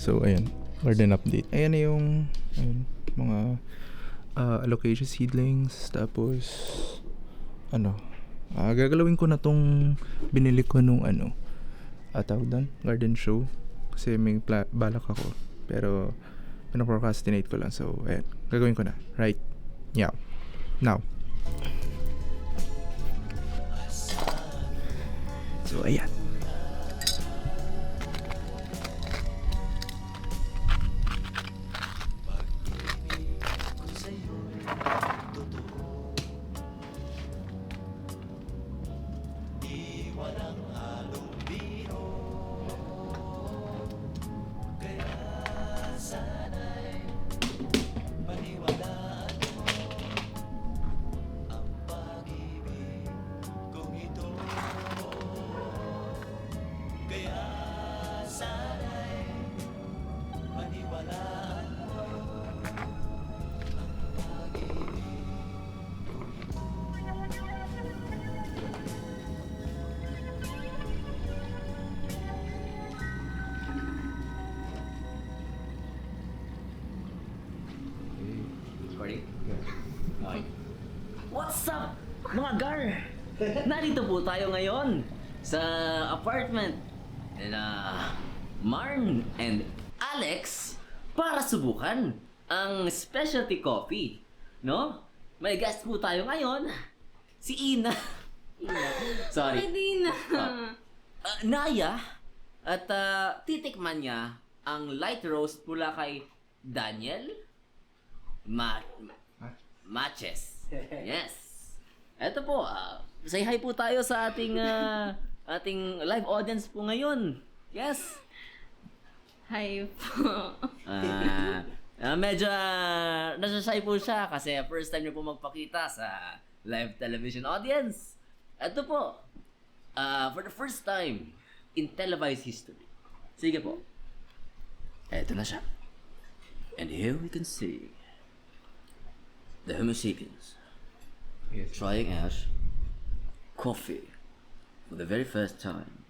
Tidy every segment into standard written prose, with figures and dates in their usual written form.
So, ayun. Garden update. Ayan na yung mga alocasia seedlings. Tapos, gagalawin ko na tong binili ko nung tawag doon, garden show. Kasi may balak ako. Pero, pinaprocrastinate ko lang. So, ayan. Gagawin ko na. Right? Yeah. Now. So, ayan. What's up, mga gar? Narito po tayo ngayon sa apartment nila Marn and Alex para subukan ang specialty coffee, no? May guest po tayo ngayon, si Ina. Sorry. Hindi na. Naya, at titikman niya ang light roast mula kay Daniel Matches. Yes. Eto po, say hi po tayo sa ating live audience po ngayon. Yes. Hi po. Medyo nasasay po siya kasi first time niyo po magpakita sa live television audience. Eto po, for the first time in televised history. Sige po. Eto na siya. And here we can see the Homo sapiens trying out coffee for the very first time.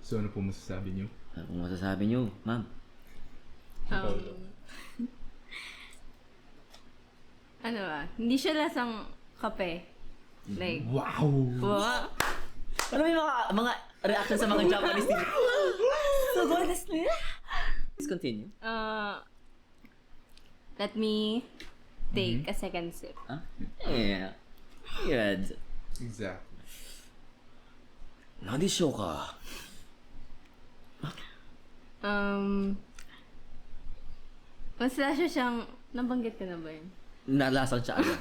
So, ano po masasabi niyo? Ano masasabi niyo, ma'am? Hindi siya lasang kape. Like, Wow! wow. Ano yung mga reaction sa mga Japanese TV? So, honestly. Please continue. Let me take a second sip. Huh? Yeah. Good. Exactly. Nadisyo ka. Mas lasa siyang, nabanggit ko na ba yun? Nalasang siya agad.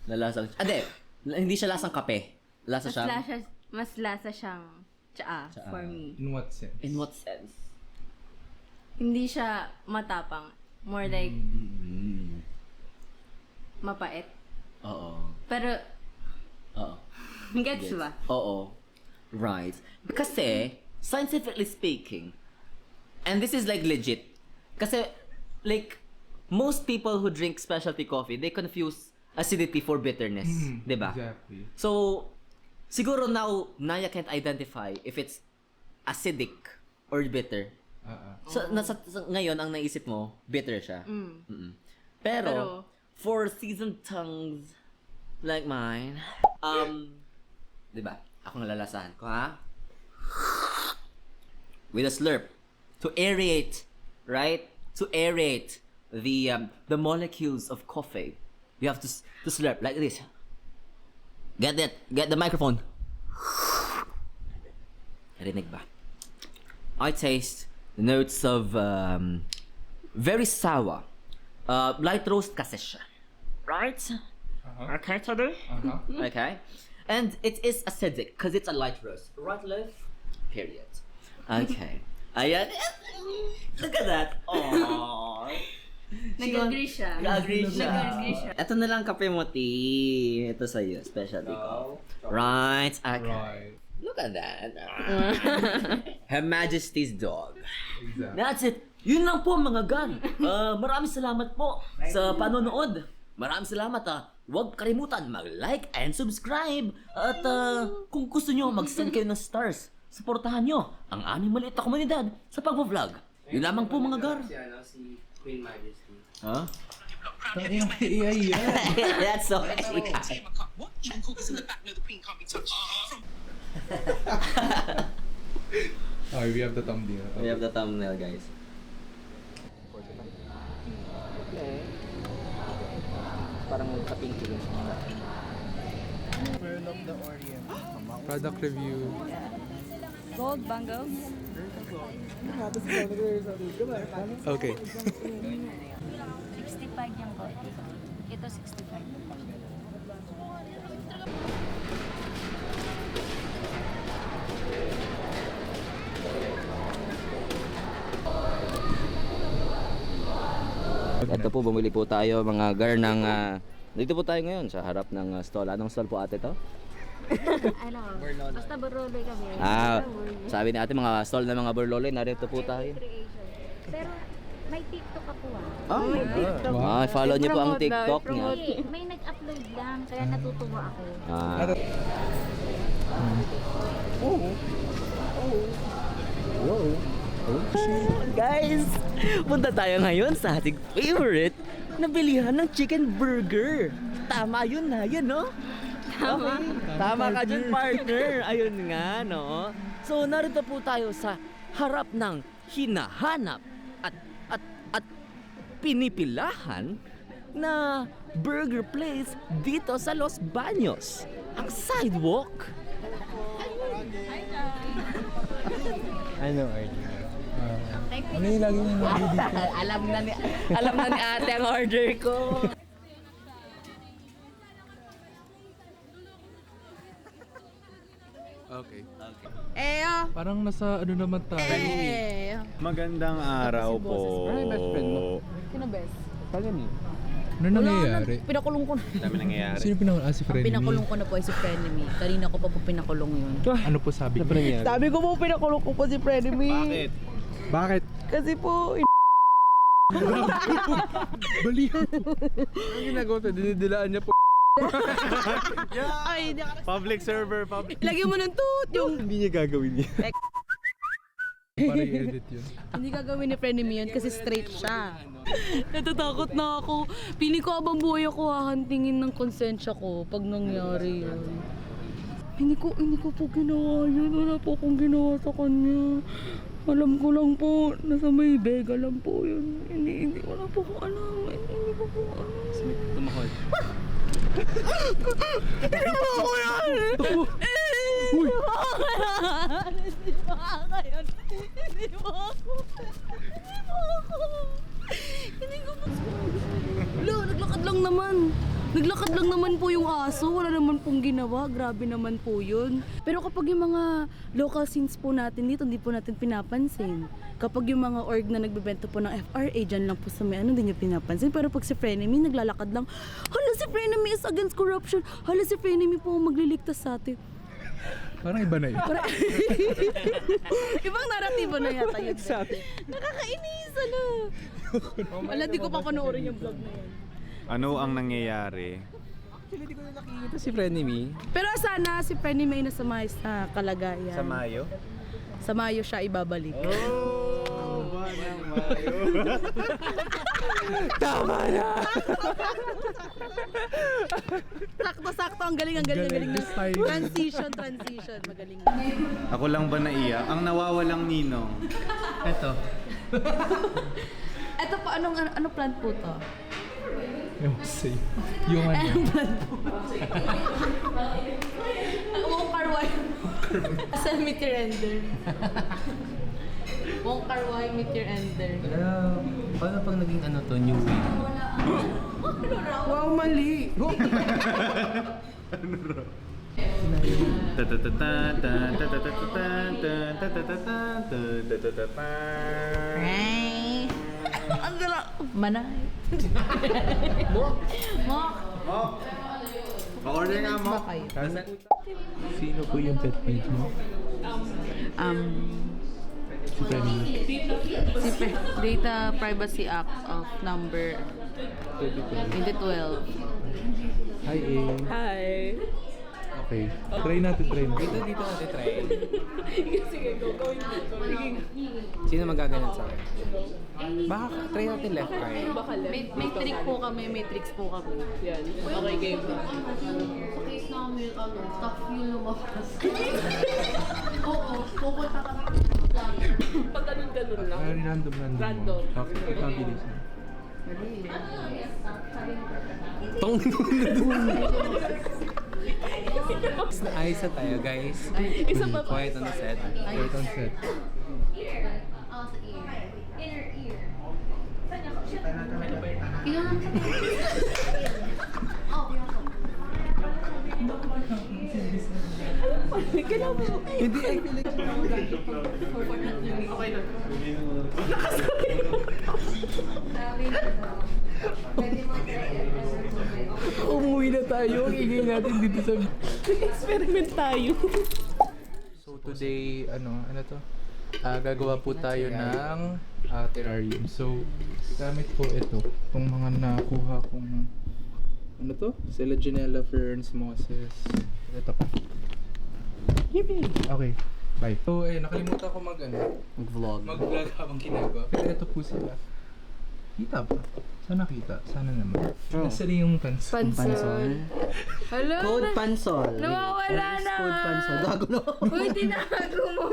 Nalasang siya. Hindi siya lasang kape. Mas lasa siyang tsaa for me. In what sense? In what sense? Hindi siya matapang. More like, mapait. Oo. Pero, Oo. gets ba? Oo. Right. Kasi, scientifically speaking, and this is like legit, kasi, like, most people who drink specialty coffee, they confuse acidity for bitterness. Diba? Exactly. So, siguro now, Naya can't identify if it's acidic or bitter. So, ngayon, ang naisip mo, bitter siya. Pero, for seasoned tongues like mine, diba? Ako nalalasahan ko, ha? With a slurp. To aerate, right? To aerate the molecules of coffee. You have to slurp like this. Get the microphone. Rinig ba? I taste the notes of very sour. Light roast kasi siya. Right? Okay, today? Okay. And it is acidic because it's a light roast. Right, Liv? Period. Okay. Ayan. Look at that. Aww. Nag-agree siya. Nag-agree siya. Nag-agree siya. Ito na lang kape mo, T. Ito sa'yo. Specialty ko. Right. Okay. Right. Look at that. Her Majesty's dog. Exactly. That's it. Yun lang po mga gan. Maraming salamat po sa panonood. Maraming salamat Huwag kalimutan mag-like and subscribe. At kung gusto nyo mag-send kayo ng stars, suportahan nyo ang aming maliit na komunidad sa pag-vlog. Yun lamang po mga gar. Si Queen Majesty. Huh? Tangina may AI yan. That's so What? Even cougars in the back know the queen can't be touched. Okay, we have the thumbnail. We have the thumbnail, guys. Parang magka-pinky lang siya. Pearl of the Orient. Product review. Gold bangles. Okay. 65 yung gold. Ito 65. Ito po, bumili po tayo mga gar ng... dito po tayo ngayon sa harap ng stall. Anong stall po ate to? Ano? Basta Baroloy kami. Sabi ni ate mga stall na mga burloloy. Narito po tayo. Creation. Pero may TikTok ako May TikTok. Follow niyo po ang TikTok niya. May nag-upload lang, kaya natutuwa ako. Guys, punta tayo ngayon sa ating favorite na bilihan ng chicken burger. Tama yun na, yun no? Tama ka dyan, partner. Ayun nga, no? So, narito po tayo sa harap ng hinahanap at pinipilahan na burger place dito sa Los Baños. Ang sidewalk. Ano, RJ? Ano yung lagi niyo nabili dito? alam na ni ate ang order ko. Okay. Parang nasa ano naman tayo. Magandang araw po. Ano yung best friend mo? Sino best? Ano nangyayari? Pinakulong ko na. Dami nangyayari. Sino pinangalan? Si Frenemy? Pinakulong ko na po ay si Frenemy. Kanina ko pa po pinakulong yun. Ano po sabi niya? Sabi ko po pinakulong ko po si Frenemy. Bakit? Bakit? Kasi po, Balihan. Ang ginagawa ito, dinidilaan niya po. ay, Public server, public. lagyan mo ng toot yung... Hindi niya gagawin niya. Para i-edit yun. Hindi gagawin ni Frenemy yun kasi straight siya. Natatakot na ako. Pili ko abang buhay ako hahantingin ng konsensya ko pag nangyari yun. Hindi ko po ginawa yun. Wala po akong ginawa sa kanya. Alam ko lang po, nasa may bega lang po yun. Hindi, wala po akong alam. Hindi po alam. Tumahol. Hindi mo ako yan! Hindi mo ako yan! Hindi mo ako yan! Hindi mo ako! Hindi mo ako! Hindi ko po... Lo, naglakad lang naman. Naglakad lang naman po yung aso. Wala naman pong ginawa. Grabe naman po yun. Pero kapag yung mga local scenes po natin dito, hindi po natin pinapansin. Kapag yung mga org na nagbebenta po ng FRA, dyan lang po sa may ano, hindi nyo pinapansin. Pero pag si Frenemy, naglalakad lang, hala si Frenemy is against corruption. Hala si Frenemy po ang magliligtas sa atin. Parang iba na yun. Ibang naratibo na yata yun. Nakakainis, ano. Wala, di ko pa panoorin yung vlog na yun. Ano ang nangyayari? Hindi ko na nakikita si Frenemy. Pero sana si Frenemy ay nasa maayos na kalagayan. Sa Mayo? Sa Mayo siya ibabalik. Oh! Mayo. Tama na! Sakto-sakto, ang galing na. This time. Transition, magaling. Ako lang ba naiyak? Ang nawawalang ninong. Ito. Eto pa, ano plant po to? Yung say. Yung ano. Wong Kar Wai. Asal meet your ender. Wong Kar Wai meet your ender. Paano pag naging ano to, new wave? Wow, mali! Ang gala! Manay! Mok! Pa-order nga mo. Ba kayo? Sino po yung pet peeve mo? Si Frenemy. Data Privacy Act of number 2012. Hi, A. Hi! Okay. Try natin. Dito natin try. Sige, go. Sino magaganon sa akin? Baka try natin left eye. May trick po kami, may tricks po kami. Yan. Okay, game. Sa case namin, stop yung lumabas. Oo, pupunta kami. Pag ganun-ganun lang. Random. Random. Okay, mabilis na. Tong Ayos na tayo, guys. Isa pa ba? Quiet on the set. Wait on set. Sa ear. Inner ear. Pinangang sa Oh, pinangang. Umuwi na tayo. Ingay natin dito sa... Experiment tayo. So today, ano to? Gagawa po tayo ng terrarium. So, gamit po ito. Itong mga nakuha kong ano to? Selaginella ferns, mosses. Ito pa. Yippee! Okay, bye. So, nakalimutan ko Mag-vlog. mag-vlog habang ginagawa. Pero ito po sila. Kita ba? Sana kita. Sana naman. Nasa rin yung pansol. Pansol. Hello? Code Pansol. Nawawala na. Code Pansol. Gago no. Uy, tinago mo.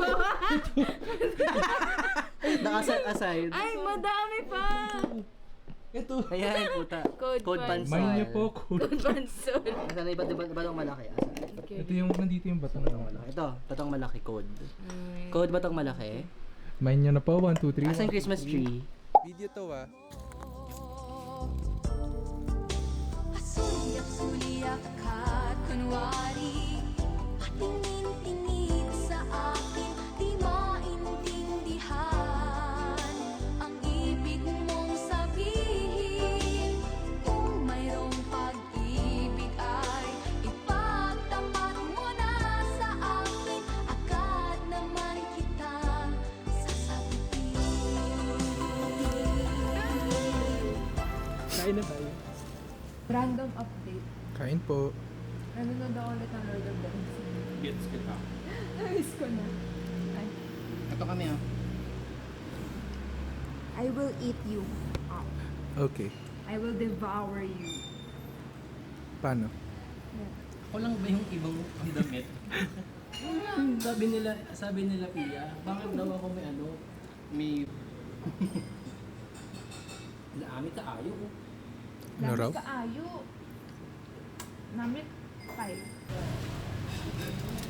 Nakaset aside. Ay, madami pa. Ito. Ayan, puta. Code Pansol. Mine niyo po. Code Pansol. Asan na iba't malaki? Asan? Ito yung, nandito yung bato na naman. Ito, batong malaki code. Code batong malaki. Mine niyo na po. 1, 2, 3. Asan Christmas tree? Video to Suliyak-suliyak ka't kunwari patingin-tingin sa akin, di maintindihan ang ibig mong sabihin. Kung mayroong pag-ibig ay ipagtapat mo na sa akin, agad naman kitang sasagutin. Kain na tayo. Random update. Kain po. Nanonood ako ulit ng Lord of the Rings. Gets kita. Namiss ko na. Ito kami ah. I will eat you up. Okay. I will devour you. Paano? Ako lang ba yung ibang ang damit? sabi nila Pia, bakit daw ako may Naamit ka ayaw ko. Ano raw? Kaayo. Namit 5.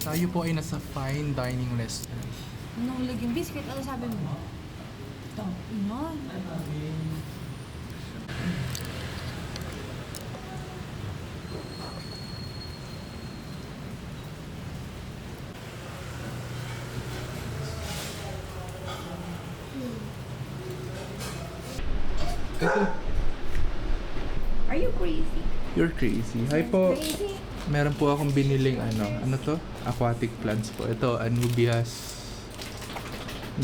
Tayo po ay nasa fine dining restaurant. Nung laging biscuit, ano sabi mo? Ito. Inon. Ito. Are you crazy? You're crazy. Hi po. Crazy? Meron po akong biniling ano to? Aquatic plants po. Ito, Anubias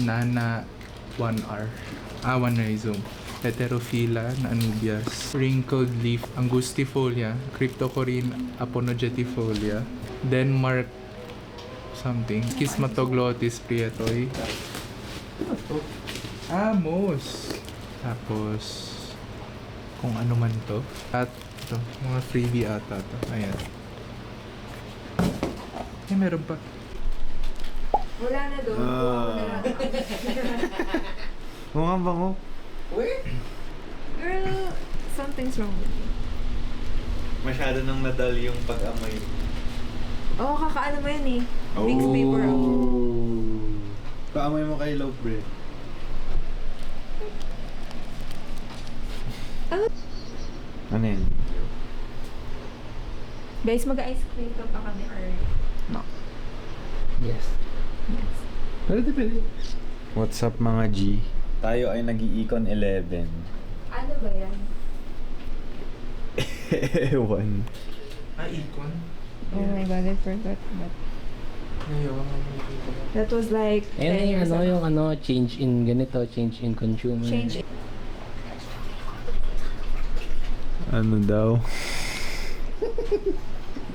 Nana 1R. 1 rhizome. Heterophylla na Anubias. Wrinkled leaf Angustifolia. Cryptocoryne Aponogetifolia. Denmark something. Schismatoglotis prietoi. Ano to? Amos. Tapos kung ano man to. At ito, mga freebie ata to. Ayan. Ay, meron pa. Wala na doon. Mga bango. Girl, something's wrong with you. Masyado nang nadal yung pag-amoy. Oo, kakaano mo yan eh. Mixed paper ako. Paamoy mo kay Love Bread. Ano yan? Guys, mag-ice cream ka pa kami or no? Yes. Yes. Pwede. What's up mga G? Tayo ay nag-i-Econ 11. Ano ba yan? Ewan. Icon? Oh my god, I forgot that. Ngayon, That was like 10 years ago. change in ganito, change in consumer. Change. Ano daw?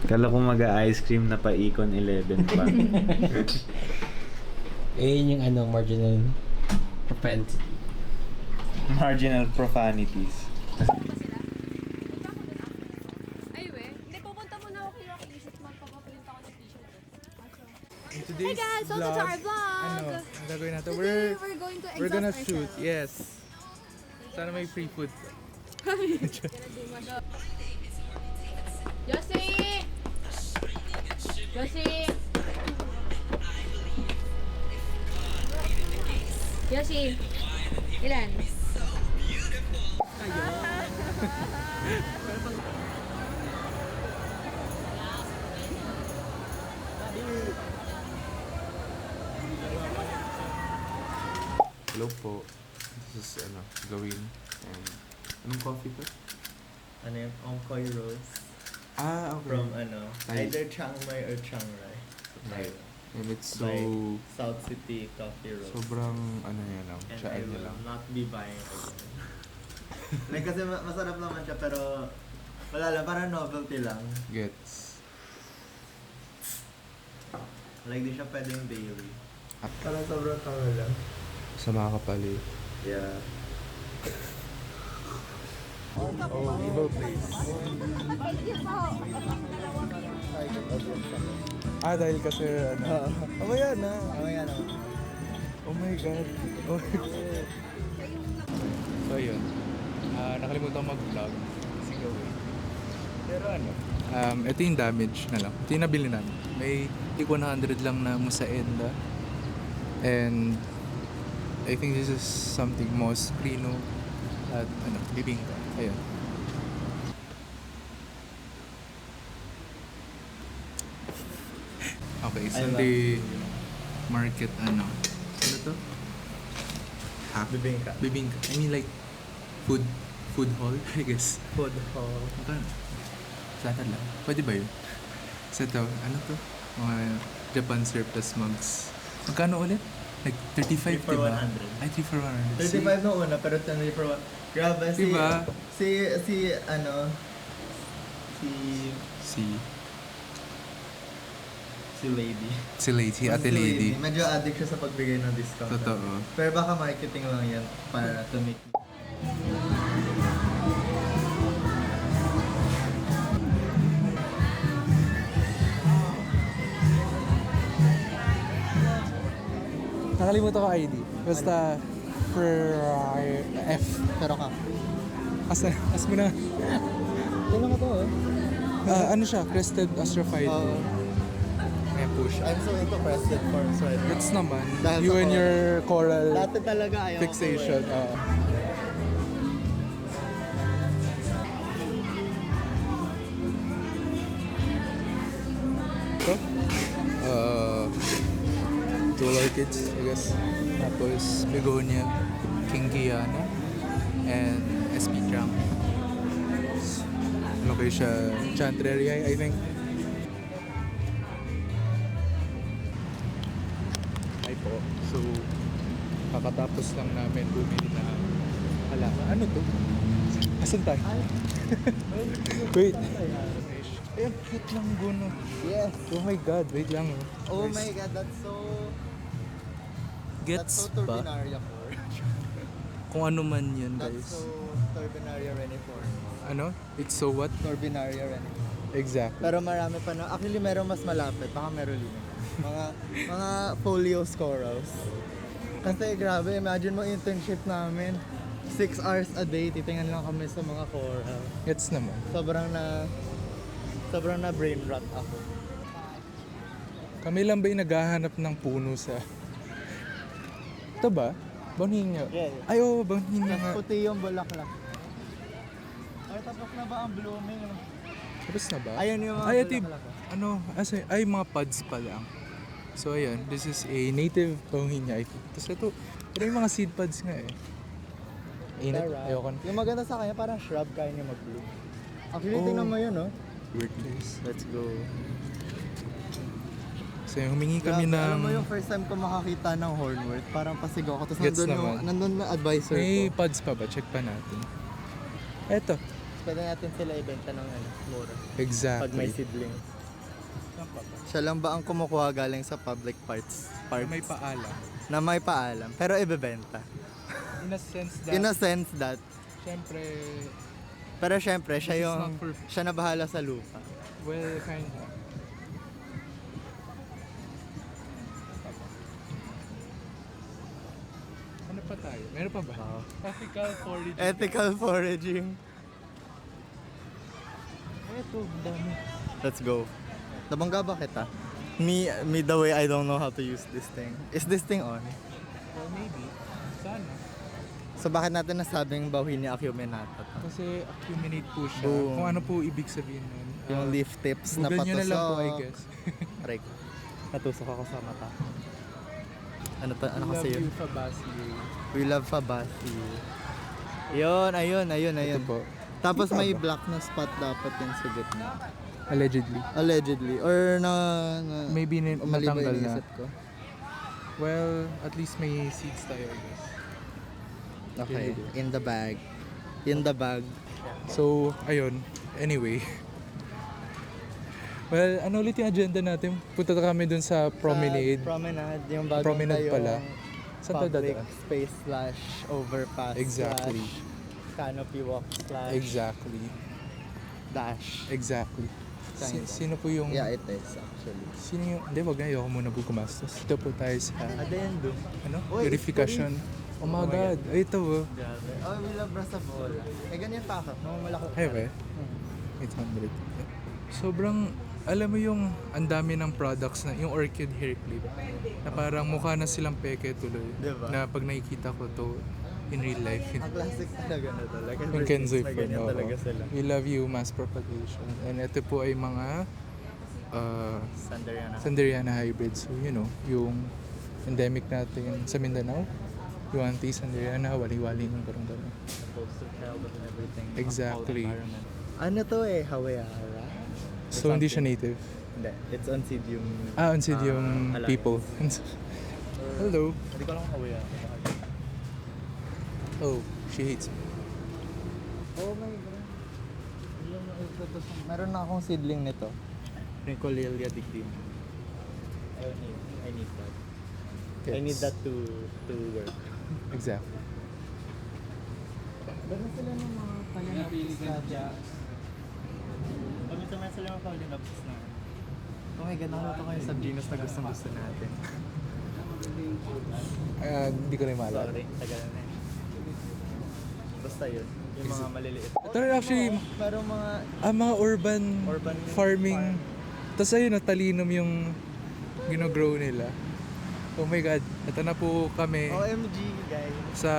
Kala ko mag-ice cream na pa Econ 11 pa. Yung marginal propensity. Marginal profanities. Ay, we. Hindi, pupunta muna ako kay Rocky. Isip magpapaprint ako ng t-shirt. Today's Hey guys, welcome to our vlog. Ano, ang gagawin natin? Today, we're going to We're gonna exhaust shoot, ourselves. yes. Sana may free food. Josie! Josie! Josie! Ilan? Hello po. This is gawin. And anong coffee to? Ano yung Ongkoy Rose Ah, okay. from Thai. either Chiang Mai or Chiang Rai. Right. And it's so By South City Coffee Roast. sobrang yan lang. And I Tsaan niya will lang. not be buying again. Like kasi masarap naman siya pero wala lang, parang novelty lang. Gets. Like di siya pwedeng daily. Parang sobrang tawa lang. Sa mga kapali. Yeah. Oh, evil place. Dahil kasi Mamaya na. Mamaya na. oh my god. Oh. So yun. Nakalimutan mag-vlog. Kasi gawin. Pero ito yung damage na lang. Ito yung nabili namin. May tig 100 lang na musaenda. And I think this is something most prino at bibingka. Ayun. Okay, Sunday market Ano to? Bibingka. Bibingka. I mean like food hall, I guess. Food hall. Magkano? Sana lang. Pwede ba yun? So ito, to? Mga Japan surplus mugs. Magkano ulit? Like 35, 3 for diba? 100. Ay, 3 for 100. 35 nung una pero 20 for 1. Grabe si Diba? si lady. Si Lady, Ate Lady. Medyo addict siya sa pagbigay ng discount. Totoo. Pero baka marketing lang yan para to make. Nakalimutan ko ID. Basta F. Pero ka. As mo na. Tingnan mo to Ano siya? Crested Astrophyte. Ayan po siya. I'm so into crested forms right now. That's naman. Dahil You sa and coral. your coral Dati talaga ayaw fixation. ko eh. Ito? Two orchids, I guess. Tapos begonia, kingiana, and SP Trang. Ano kayo siya? Chantreriae, I think. Ay po. So, kakatapos lang namin bumili na halaman. Ano to? Asan tayo? Wait. Ay, ang cute ng guno. Yes. Oh my god, wait lang. Oh my god, that's so Gets ba? Turbinaria for. Kung ano man yun, That's guys. so Turbinaria reniform. Ano? It's so what? Turbinaria reniform. Exactly. Pero marami pa na. Actually, meron mas malapit. Baka merulina. Mga folios corals. Kasi grabe, imagine mo internship namin. 6 hours a day, titingnan lang kami sa mga coral. Gets naman. Sobrang na brain rot ako. Kami lang ba yung naghahanap ng puno sa... Ito ba? Banghinga. Yeah. Ay, oo, banghinga nga. Mas puti yung bulaklak. Ay, tapos na ba ang blooming? Tapos na ba? Ayan yung mga Ay, ito yung- bulaklak. ay, mga pods pa lang. So, ayan. This is a native banghinga, I think. Tapos ito yung mga seed pods nga eh. Init. Sarap. Ayoko na. Yung maganda sa kanya, parang shrub kaya niya mag-bloom. Actually, Oh. tingnan mo yun, no? Weird place. Let's go. So, humingi kami Grabe, ng... Alam mo yung first time ko makakita ng hornwort, parang pasigaw ako. Tapos Gets nandun, naman. nandun na advisor May ko. pods pa ba? Check pa natin. Eto. Pwede natin sila ibenta ng mura. Exactly. Pag may seedlings. Saan pa ba? Siya lang ba ang kumukuha galing sa public parts? May paalam. Na may paalam, pero ibebenta. In a sense that, In a sense that, syempre, pero syempre, siya This is yung, not for- siya na bahala sa lupa. well, kinda. Ano pa tayo? Meron pa ba? Ethical foraging. Ethical foraging. Eto, dami. Let's go. Nabangga ba kita? Me the way I don't know how to use this thing. Is this thing on? Well, maybe. Sana. So bakit natin nasabing bawin ni Acuminata to? Kasi accumulate po siya. Boom. Kung ano po ibig sabihin nun. Yung leaf tips na Google nyo na lang po, I patusok. guess. Aray ko. Natusok ako sa mata. Ano Love kasi yun? you, Fabacio. We love Fabasi. Yun, ayun. Ito po. Tapos Di pa may ba? black na spot dapat yung sa gitna. Allegedly. Allegedly. Or na Maybe mali ba natanggal na. iniisip ko? Well, at least may seeds tayo, I guess. Okay. Really? In the bag. In the bag. So, ayun. Anyway. Well, ano ulit yung agenda natin? Punta kami dun sa promenade. Sa promenade. Yung bagong Promenade tayong pala. Saan tayo public dadaan? space slash overpass Exactly. slash canopy walk slash Exactly. dash. Exactly. Kinda. Sino po yung... Yeah, it is actually. Sino yung... Hindi, wag na. Ayoko muna po gumastos. Ito po tayo sa... Addendum. Ano? Uy, Verification. Oh my God. Ay, ito oh. Grabe. Oh, we love Brasabola. Eh, ganyan pa ako. Mamamalaki. Ay, ba? 800. Sobrang... Alam mo yung ang dami ng products na yung orchid hair clip na parang mukha na silang peke tuloy. Diba? Na pag nakikita ko to in real life. Ang classic talaga na talaga. Yung Kenzoy na po, ganyan no? talaga sila. We love you, mass propagation. And ito po ay mga Sanderiana. Sanderiana hybrid. So, you know, yung endemic natin sa Mindanao. Yung anti-Sanderiana, wali-wali ng karong-karong. Supposed to help and everything. Exactly. Ano to eh? Hawaiara? So, hindi siya native. Hindi. It's Oncidium. Unseed yung Alliance. people. Hello. Hindi ko lang Hawaiara. Oh, she hates me. Oh my God. Meron na akong seedling nito. Rincolelia digdim. I need that. I need that to work. Exactly. Meron sila ng mga palinaps na Paminsan sila ng palinaps na oh my God, nakakita ko yung subgenus na gustong-gusto natin. Hindi ko rin maalala. Sorry, tagal na eh. Basta yun, yung mga maliliit. Ito rin actually, Merong mga mga urban farming. Tapos ayun, talinum yung gino-grow nila. Oh my God, ito na po kami OMG guys. sa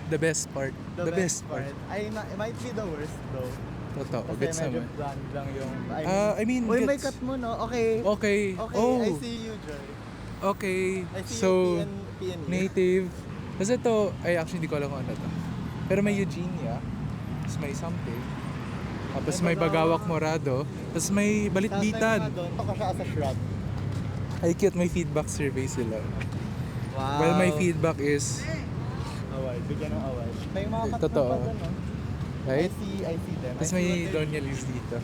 the best part. The, best part. It might be the worst though. Totoo, Kasi gets medyo naman. bland lang yung... I mean, Uy, may gets. cut mo no? Okay. Okay. Okay, Oh, I see you, Joy. okay. I see So, you, PN. native. Kasi ito, ay actually hindi ko alam kung ano to. Pero may Eugenia. Tapos may something. Tapos may Bagawak Morado. Tapos may Balitbitan. Ito ka siya as a shrub. Ay cute, may feedback survey sila. Wow. Well, my feedback is, Award, bigyan ng award. May mga cut Totoo. pa doon, no? right? I see them. Tapos may Doña Liz dito. I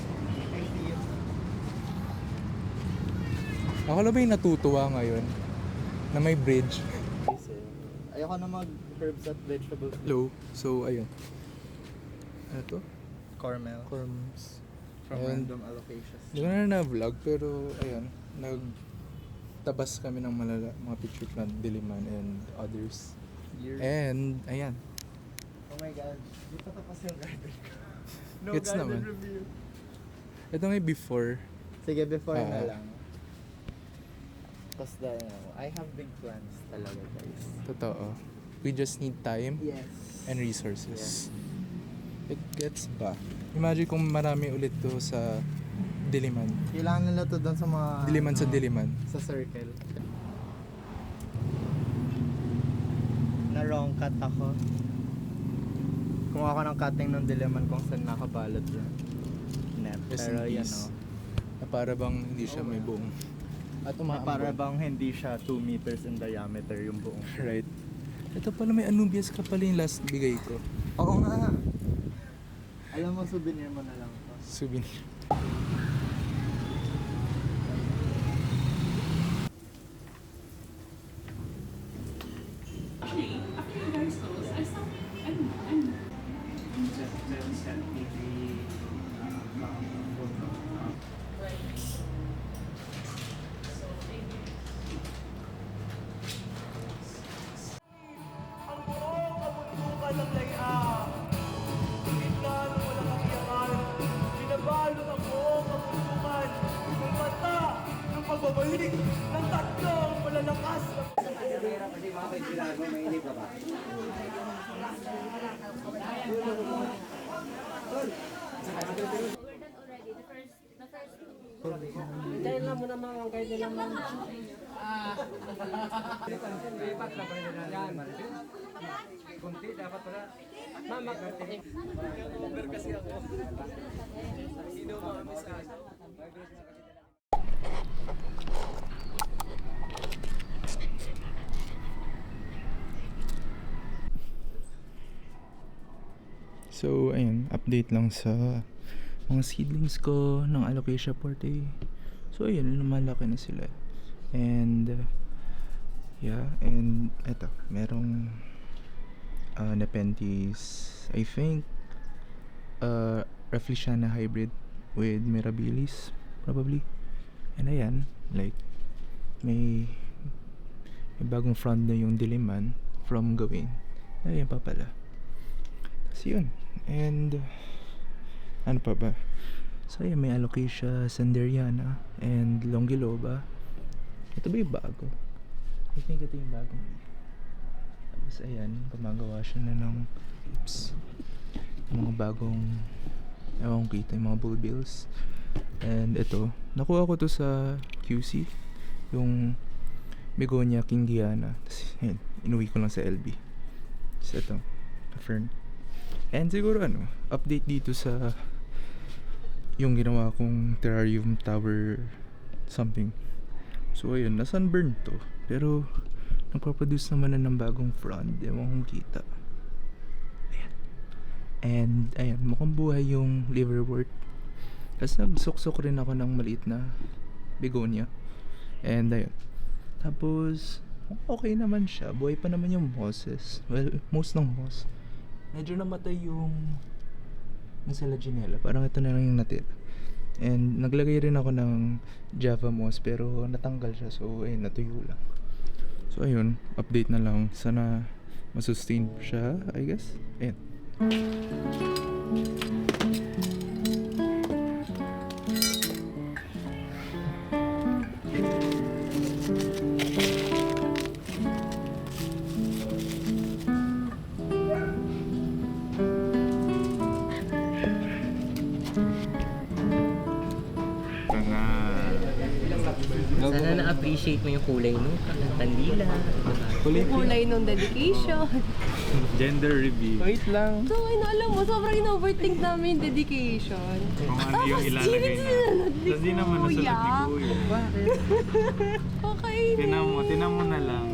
see it. Ako lang ba yung natutuwa ngayon na may bridge? Ayoko na mag-herbs at vegetables. Hello. So, ayun. Ano to? Cormel. Corms. From And- random allocations. Hindi ko na vlog pero ayun. Nagtabas kami ng mga picture plant, Diliman and others. Years. And, ayan. Oh my God. Di pa tapos yung garden ko. No Gets garden naman. review. Ito may before. Sige, before na Ah. lang. Because I have big plans talaga, guys. Totoo. We just need time Yes. and resources. It gets ba? Imagine kung marami ulit to sa Diliman. Kailangan nila to doon sa mga... Diliman sa ano, Diliman. Sa circle. Na-wrong cut ako. Kumuha ako ng cutting ng Diliman kung saan nakabalot yun. Net. Rest Pero in yan peace. o. Na para bang hindi siya may buong. At umaambon. Para bang hindi siya 2 meters in diameter yung buong. Right. Ito pala may Anubias ka pala yung last bigay ko. Oo nga. Alam mo, souvenir mo na lang to. Souvenir. So, ayun, update lang sa mga seedlings ko ng Alocasia Forte. So, ayun, lumalaki na sila. And, yeah, and eto, merong Nepenthes, I think, Rafflesiana hybrid with Mirabilis, probably. And ayan, like, may bagong frond na yung Diliman from Gawin. Ayan pa pala. Tapos yun. And ano pa ba? So ayan, may Alocasia Sanderiana and Longiloba. Ito ba yung bago? I think ito yung bago. Tapos ayan, gumagawa siya na ng mga bagong, ewan ko kita, yung mga bulbils. And ito, nakuha ko to sa QC, yung Begonia Kingiana. Tapos ayun, inuwi ko lang sa LB. So ito, fern. And siguro ano, update dito sa yung ginawa kong terrarium tower something. So ayun, na-sunburn to. Pero nagpa-produce naman na ng bagong frond. Ewan kong kita. Ayan. And ayan, mukhang buhay yung liverwort. Tapos nagsuksok rin ako ng maliit na begonia. And ayun. Tapos okay naman siya. Buhay pa naman yung mosses. Well, most ng moss. Medyo namatay yung Selaginella. Parang ito na lang yung natira. And naglagay rin ako ng Java moss pero natanggal siya. So ayun, natuyo lang. So ayun, update na lang. Sana masustain siya, I guess. Ayun. Sana na-appreciate mo yung kulay nung kandila. Kulay nung dedication. Gender reveal. Wait lang. So, alam mo, sobrang in-overthink namin yung dedication. Kung ano yung ilalagay na. Tapos di naman nasunod ni Kuya. Okay. Tinan mo na lang.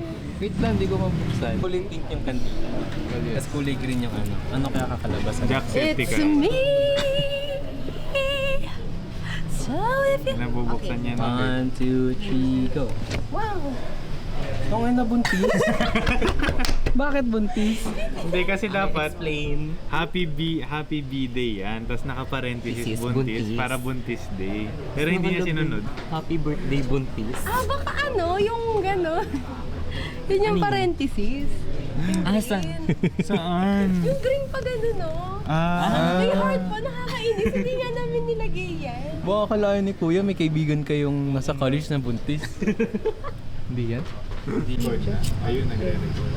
Wait lang, di ko mabuksan. Kulay pink yung kandila. Tapos kulay green yung ano. Ano kaya kakalabas? Jack safety It's ka. me. So if you... Nabubuksan niya na. 1, 2, 3, go. Wow. Ito nga na buntis. Bakit buntis? Hindi kasi dapat Explain. happy B-day yan. Tapos naka-parenthesis Buntis, buntis buntis. para buntis day. Pero hindi niya sinunod. Happy birthday buntis. Baka ano, yung gano'n. Yun yung Ano yun? parenthesis. Saan? Saan? Yung green pa gano'n, no? May heart pa, nakakainis. Hindi nga namin nilagay yan. Baka akalain ni Kuya may kaibigan kayong nasa college na buntis. Hindi yan? Ayun, nagre-record.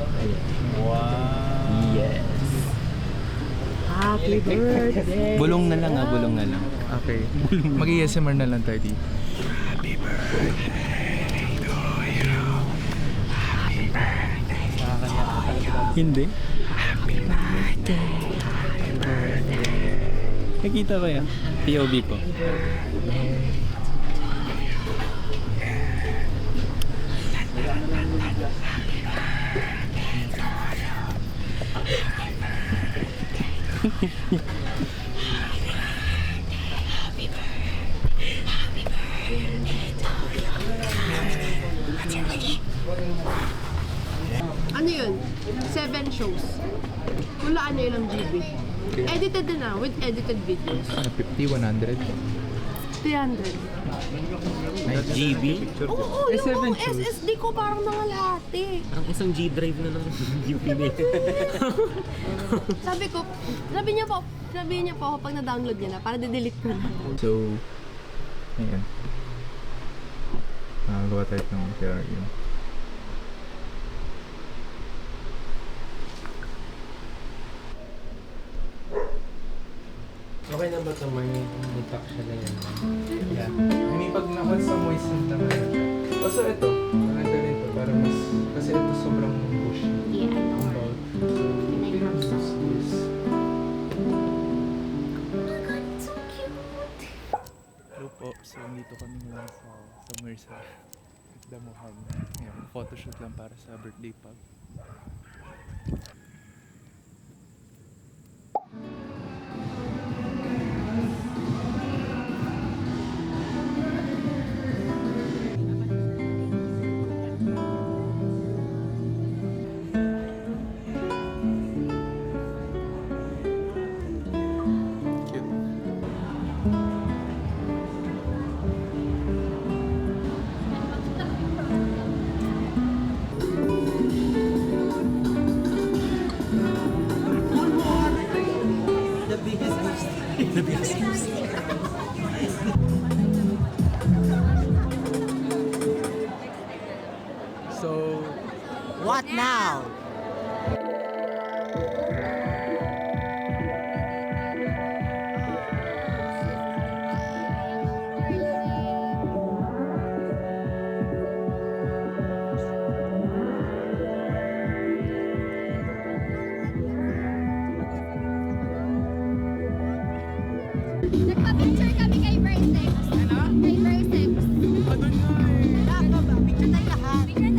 Wow. Yes. Happy birthday. Bulong na lang bulong na lang. Okay. Mag-ASMR na lang tayo dito. Hindi. Nakita ko yan. POV ko. Ano yun? 7 shows. Hulaan nyo ilang GB. Edited na with edited videos. 50, 100. 300. GB? Oo, yung seven mga SSD ko parang nangalahati. Parang isang G drive na ng UP na Sabi niya po ako pag na-download niya na, para de-delete ko na. So, ayan. Magawa tayo ng terrarium. Okay na ba ito? May impact siya na yan. Yeah. I mean, pag once na moisten naman siya. Also, ito. Maganda rin ito. Para mas... Kasi ito sobrang bushy. Yeah, I know. Ang bawal. So, we can use this. Hello po. So, dito kami ngayon sa somewhere sa Damuhan. Ngayon, photoshoot lang para sa birthday pub. So, What now? Nagpa-picture kami kay Vertex. Ano? Kay Vertex. Ano nga eh? Picture tayo lahat. Picture